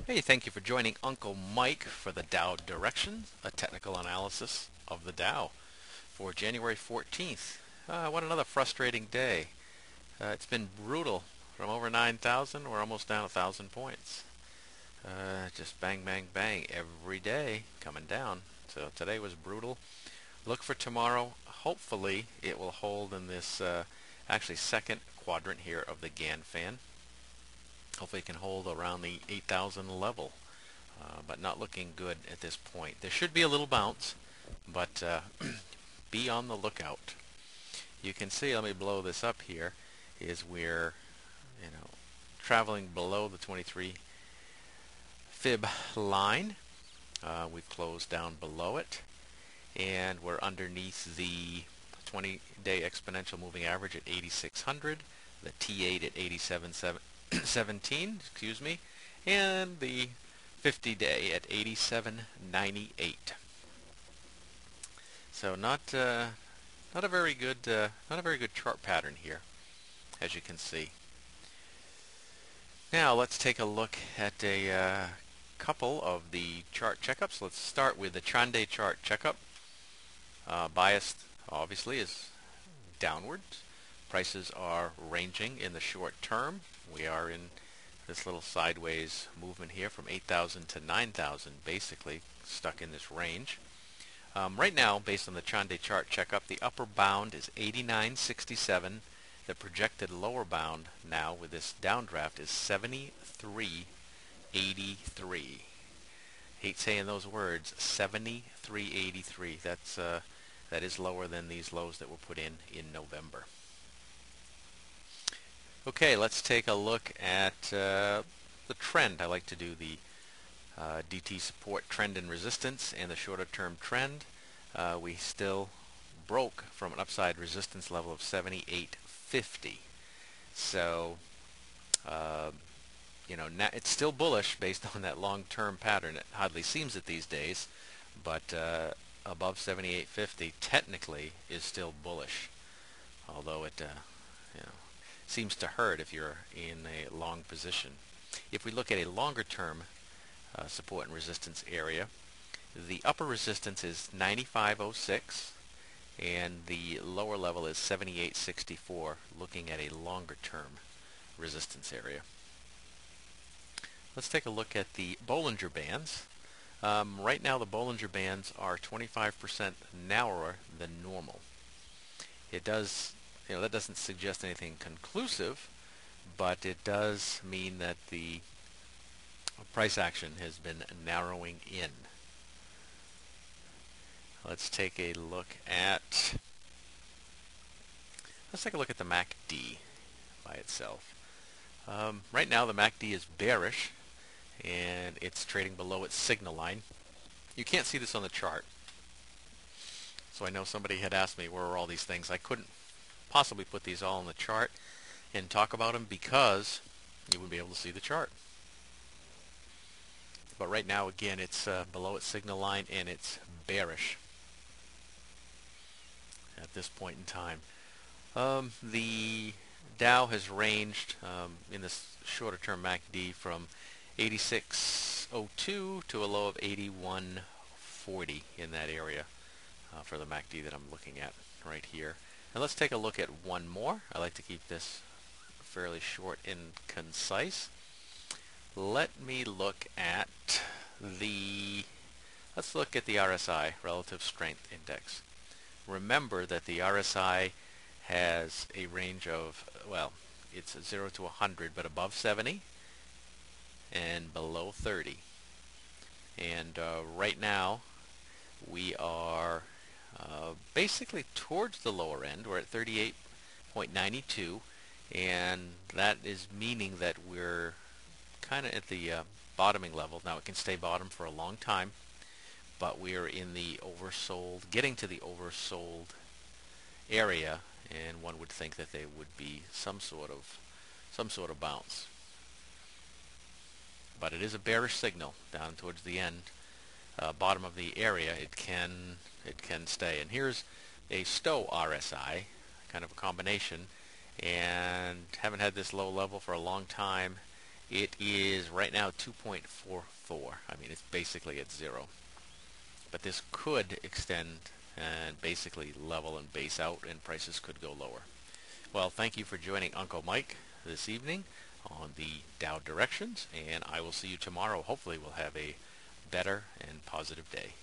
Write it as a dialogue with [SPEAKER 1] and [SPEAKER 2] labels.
[SPEAKER 1] Hey, thank you for joining Uncle Mike for the Dow Direction, a technical analysis of the Dow for January 14th. What another frustrating day. It's been brutal. From over 9,000, we're almost down 1,000 points. Just bang, bang, bang every day coming down. So today was brutal. Look for tomorrow. Hopefully it will hold in this actually second quadrant here of the Gann fan. Hopefully it can hold around the 8,000 level. But not looking good at this point. There should be a little bounce, but be on the lookout. You can see, let me blow this up here, is we're traveling below the 23 fib line. We've closed down below it, and we're underneath the 20-day exponential moving average at 8,600, the T8 at 87.17, excuse me, and the 50-day at 87.98. So not a very good chart pattern here, as you can see. Now let's take a look at a couple of the chart checkups. Let's start with the Trend chart checkup. Bias obviously is downward. Prices are ranging in the short term. We are in this little sideways movement here from 8,000 to 9,000, basically stuck in this range. Right now, based on the Trend chart checkup, the upper bound is 89.67. The projected lower bound now with this downdraft is 73.83. Hate saying those words, 73.83. That is lower than these lows that were put in November. Okay, let's take a look at the trend. I like to do the DT support, trend, and resistance, and the shorter term trend. We still broke from an upside resistance level of 78.50. So, now it's still bullish based on that long-term pattern. It hardly seems it these days, but above 78.50 technically is still bullish, although it seems to hurt if you're in a long position. If we look at a longer term support and resistance area, the upper resistance is 95.06 and the lower level is 78.64, looking at a longer term resistance area. Let's take a look at the Bollinger Bands. Right now the Bollinger Bands are 25% narrower than normal. It does, that doesn't suggest anything conclusive, but it does mean that the price action has been narrowing in. Let's take a look at the MACD by itself. Right now the MACD is bearish and it's trading below its signal line. You can't see this on the chart, so I know somebody had asked me where are all these things. I couldn't possibly put these all on the chart and talk about them because you wouldn't be able to see the chart. But right now, again, it's below its signal line and it's bearish at this point in time. The Dow has ranged in this shorter term MACD from 86.02 to a low of 81.40 in that area for the MACD that I'm looking at right here. And let's take a look at one more. I like to keep this fairly short and concise. Let me look at let's look at the RSI, Relative Strength Index. Remember that the RSI has a range of, well, it's 0 to 100, but above 70 and below 30. And right now we are basically towards the lower end. We're at 38.92, and that is meaning that we're kind of at the bottoming level. Now it can stay bottom for a long time, but we are in the oversold, getting to the oversold area, and one would think that there would be some sort of bounce. But it is a bearish signal down towards the end, bottom of the area. It can stay. And here's a STO RSI, kind of a combination, and haven't had this low level for a long time. It is right now 2.44. I mean, it's basically at zero. But this could extend and basically level and base out, and prices could go lower. Well, thank you for joining Uncle Mike this evening on the Dow Directions, and I will see you tomorrow. Hopefully we'll have a better and positive day.